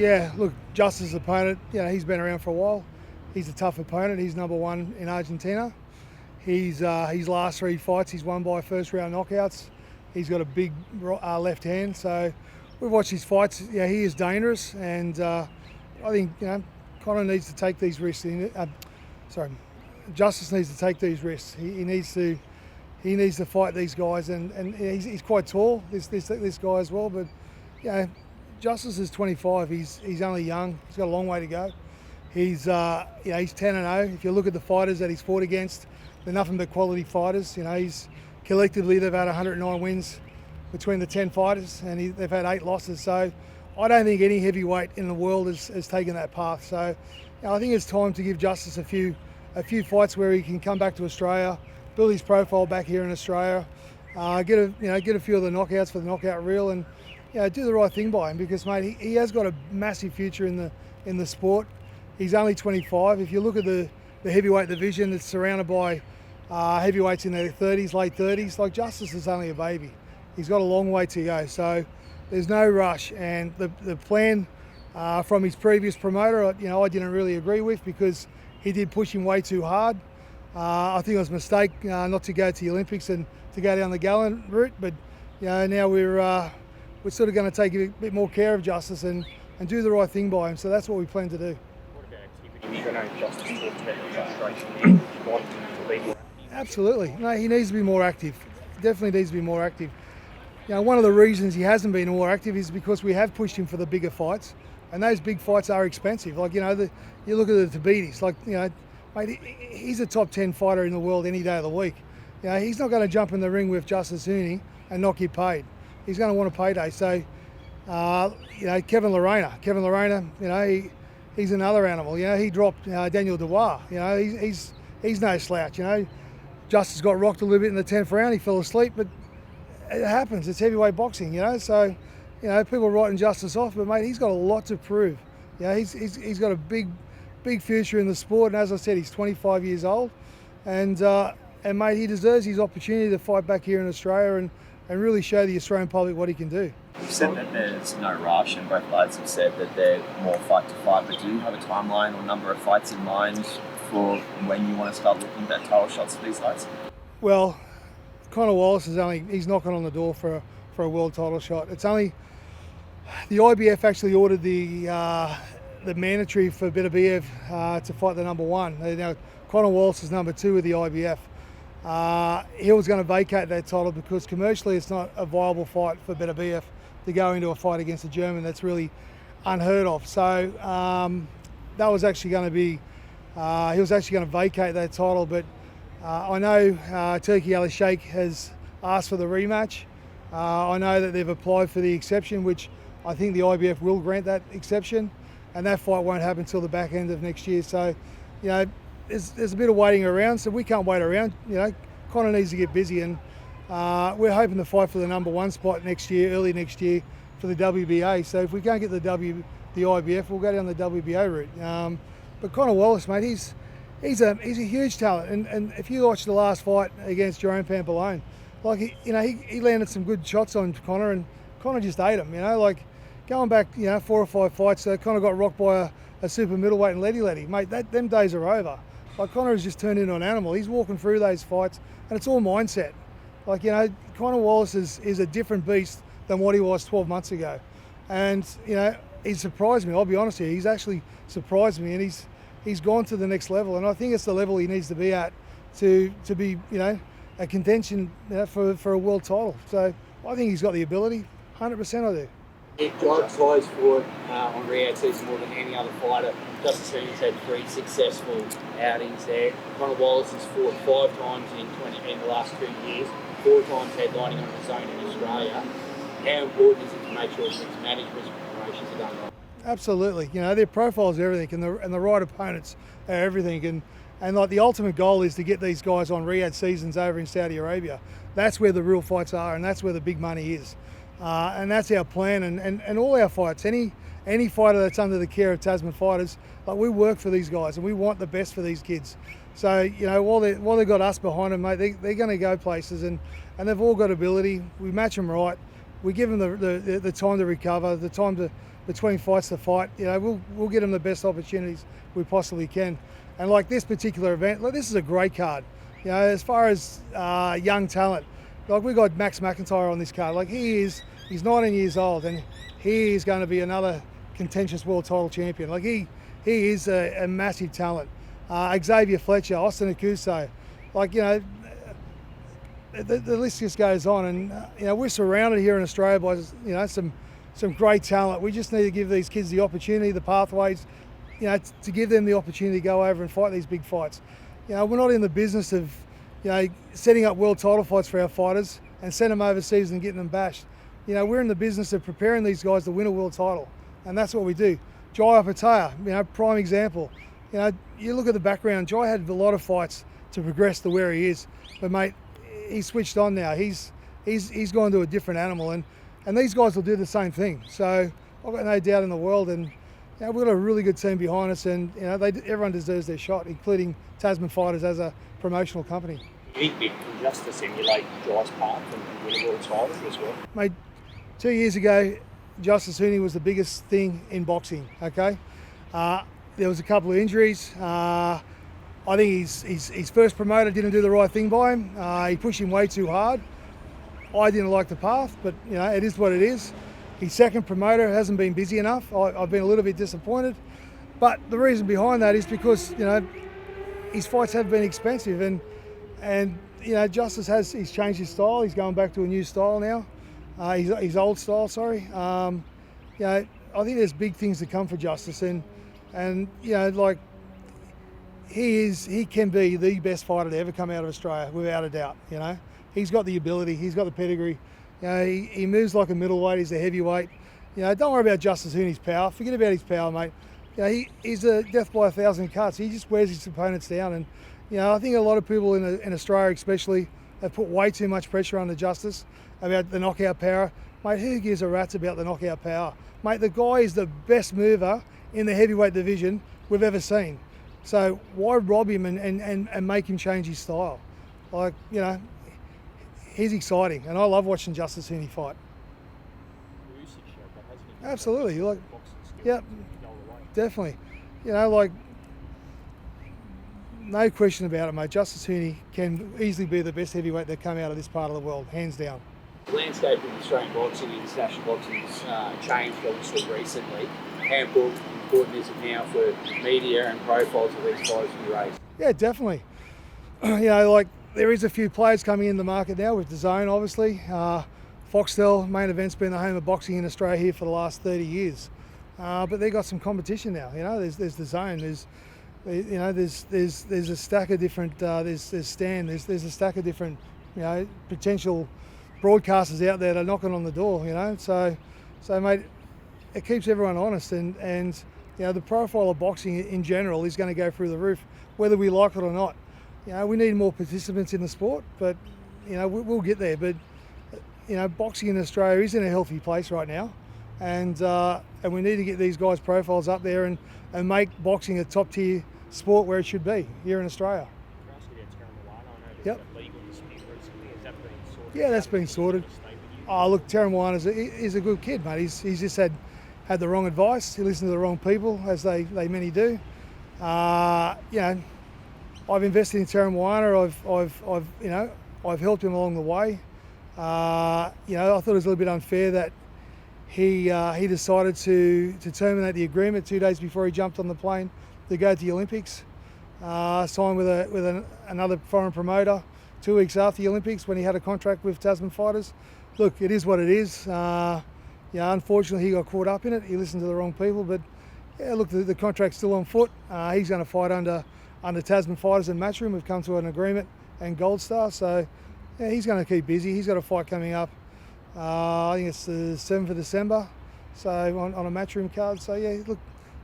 Yeah, look, Justis' opponent, he's been around for a while. He's a tough opponent. He's number one in Argentina. His last 3 fights, he's won by first round knockouts. He's got a big left hand, so we've watched his fights. Yeah, he is dangerous, and I think Conor needs to take these risks. Justis needs to take these risks. He needs to fight these guys, and he's quite tall. This guy as well, but Justis is 25. He's only young. He's got a long way to go. He's 10-0. If you look at the fighters that he's fought against, they're nothing but quality fighters. He's collectively they've had 109 wins between the 10 fighters, and they've had 8 losses. So I don't think any heavyweight in the world has taken that path. So I think it's time to give Justis a few fights where he can come back to Australia, build his profile back here in Australia, get a few of the knockouts for the knockout reel, and do the right thing by him, because mate, he has got a massive future in the sport. He's only 25. If you look at the heavyweight division, it's surrounded by heavyweights in their 30s, late 30s. Like Justis is only a baby. He's got a long way to go. So there's no rush. And the plan from his previous promoter, I didn't really agree with, because he did push him way too hard. I think it was a mistake not to go to the Olympics and to go down the Gallen route. But now we're sort of going to take a bit more care of Justis and do the right thing by him. So that's what we plan to do. Absolutely. No, he needs to be more active. Definitely needs to be more active. One of the reasons he hasn't been more active is because we have pushed him for the bigger fights, and those big fights are expensive. Like, you look at the Tabitis, mate, he's a top 10 fighter in the world any day of the week. He's not going to jump in the ring with Justis Huni and not get paid. He's going to want a payday. So, Kevin Lorena, he's another animal. He dropped Daniel Dubois. He's no slouch. Justis got rocked a little bit in the 10th round. He fell asleep, but it happens. It's heavyweight boxing. So people are writing Justis off, but mate, he's got a lot to prove. He's got a big future in the sport, and as I said, he's 25 years old, and mate, he deserves his opportunity to fight back here in Australia and really show the Australian public what he can do. You've said that there's no rush, and both lads have said that they're more fight to fight, but do you have a timeline or number of fights in mind for when you want to start looking at title shots for these guys? Well, Conor Wallace he's knocking on the door for a world title shot. It's only the IBF actually ordered the mandatory for Beterbiev to fight the number one. Now Conor Wallace is number 2 with the IBF. He was going to vacate that title because commercially it's not a viable fight for Beterbiev to go into a fight against a German. That's really unheard of. So that was actually going to be, he was actually going to vacate that title, but I know Turki Ali Sheikh has asked for the rematch. I know that they've applied for the exception, which I think the IBF will grant that exception, and that fight won't happen until the back end of next year. So, there's a bit of waiting around, so we can't wait around. Conor needs to get busy, and we're hoping to fight for the number 1 spot next year, early next year, for the WBA. So if we can't get the IBF, we'll go down the WBA route. But Conor Wallace, mate, he's a huge talent, and if you watch the last fight against Jerome Pampalone, he landed some good shots on Conor, and Conor just ate him. Going back 4 or 5 fights, Conor got rocked by a super middleweight and Letty. Mate, them days are over. Conor has just turned into an animal. He's walking through those fights, and it's all mindset. Conor Wallace is a different beast than what he was 12 months ago. And, he surprised me. I'll be honest with you. He's actually surprised me, and he's gone to the next level. And I think it's the level he needs to be at to be, a contention for a world title. So I think he's got the ability. 100% I do. Giant Ty's fought on Riyadh season more than any other fighter. Justis Huni's had 3 successful outings there. Conor Wallace has fought 5 times in the last 2 years, 4 times headlining on his own in Australia. How important is it to make sure his management preparations are done right? Absolutely. Their profiles are everything, and the right opponents are everything. And the ultimate goal is to get these guys on Riyadh seasons over in Saudi Arabia. That's where the real fights are, and that's where the big money is. And that's our plan, and all our fights. Any fighter that's under the care of Tasman Fighters, we work for these guys, and we want the best for these kids. So while they've got us behind them, mate, they're going to go places, and they've all got ability. We match them right. We give him the time to recover, the time to between fights to fight. You know, we'll get him the best opportunities we possibly can. And like this particular event, like, this is a great card. You know, as far as young talent, like we got Max McIntyre on this card. Like he's 19 years old and he is going to be another contentious world title champion. Like he is a massive talent. Xavier Fletcher, Aokuso, like, you know, the list just goes on. And you know, we're surrounded here in Australia by, you know, some great talent. We just need to give these kids the opportunity, the pathways, you know, to give them the opportunity to go over and fight these big fights. You know, we're not in the business of, you know, setting up world title fights for our fighters and send them overseas and getting them bashed. You know, we're in the business of preparing these guys to win a world title, and that's what we do. Jai Opetaia, you know, prime example. You know, you look at the background, Jai had a lot of fights to progress to where he is, but mate, he's switched on now. He's gone to a different animal, and these guys will do the same thing. So I've got no doubt in the world, and you know, we've got a really good team behind us, and you know, everyone deserves their shot, including Tasman Fighters as a promotional company. Big bit from Justis emulate Jai's path and win a world title as well. Mate, 2 years ago, Justis Huni was the biggest thing in boxing. Okay, there was a couple of injuries. I think his first promoter didn't do the right thing by him. He pushed him way too hard. I didn't like the path, but you know, it is what it is. His second promoter hasn't been busy enough. I've been a little bit disappointed, but the reason behind that is because, you know, his fights have been expensive, and you know, Justis he's changed his style. He's going back to a new style now. His old style, sorry. You know, I think there's big things to come for Justis, and you know, like he can be the best fighter to ever come out of Australia, without a doubt. You know, he's got the ability, he's got the pedigree. You know, he moves like a middleweight. He's a heavyweight. You know, don't worry about Justis Huni's power. Forget about his power, mate. You know, he's a death by 1,000 cuts. He just wears his opponents down, and you know, I think a lot of people in Australia, especially, have put way too much pressure on the Justis about the knockout power. Mate, who gives a rat's about the knockout power? Mate, the guy is the best mover in the heavyweight division we've ever seen. So why rob him and make him change his style? Like, you know, he's exciting, and I love watching Justis Huni fight. Absolutely, like, yeah, definitely. You know, like, no question about it, mate. Justis Huni can easily be the best heavyweight that come out of this part of the world, hands down. The landscape of Australian boxing and international boxing has changed obviously recently. How important is it now for media and profiles of these fighters to be raised? Yeah, definitely. You know, like, there is a few players coming in the market now with DAZN, obviously. Foxtel Main Event's been the home of boxing in Australia here for the last 30 years. But they've got some competition now. You know, there's DAZN, there's a stack of different, there's Stan, there's a stack of different, you know, potential broadcasters out there that are knocking on the door, you know. So mate, it keeps everyone honest, and you know, the profile of boxing in general is going to go through the roof, whether we like it or not. You know, we need more participants in the sport, but you know, we'll get there. But you know, boxing in Australia is in a healthy place right now, and we need to get these guys' profiles up there and make boxing a top tier sport where it should be here in Australia. Yep. Yeah, that's been sorted. Oh, look, Taramwana is a good kid, mate. He's just had the wrong advice. He listened to the wrong people, as they many do. You know, I've invested in Taramwana. I've helped him along the way. You know, I thought it was a little bit unfair that he decided to terminate the agreement 2 days before he jumped on the plane to go to the Olympics. Signed with another foreign promoter 2 weeks after the Olympics when he had a contract with Tasman Fighters. Look, it is what it is. Yeah, unfortunately he got caught up in it. He listened to the wrong people, but yeah, look, the contract's still on foot. He's going to fight under Tasman Fighters and Matchroom. We've come to an agreement, and Gold Star, so yeah, he's going to keep busy. He's got a fight coming up. I think it's the 7th of December, so on a Matchroom card. So yeah, look,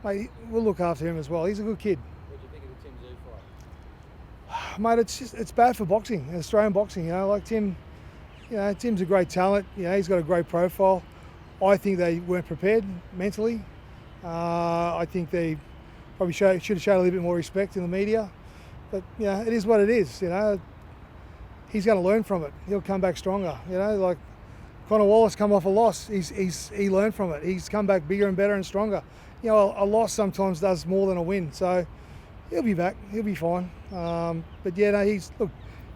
mate, we'll look after him as well. He's a good kid. What do you think of the Tim Tszyu fight? Mate, it's bad for boxing, Australian boxing. You know, like Tim, you know, Tim's a great talent. You know, he's got a great profile. I think they weren't prepared mentally. I think they probably should have shown a little bit more respect in the media. But you know, it is what it is. You know, he's going to learn from it. He'll come back stronger. You know, like Conor Wallace come off a loss. He learned from it. He's come back bigger and better and stronger. You know, a loss sometimes does more than a win. So he'll be back. He'll be fine. But yeah, no,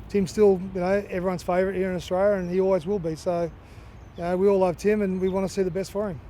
Tim's still, you know, everyone's favourite here in Australia, and he always will be. So, you know, we all love Tim, and we want to see the best for him.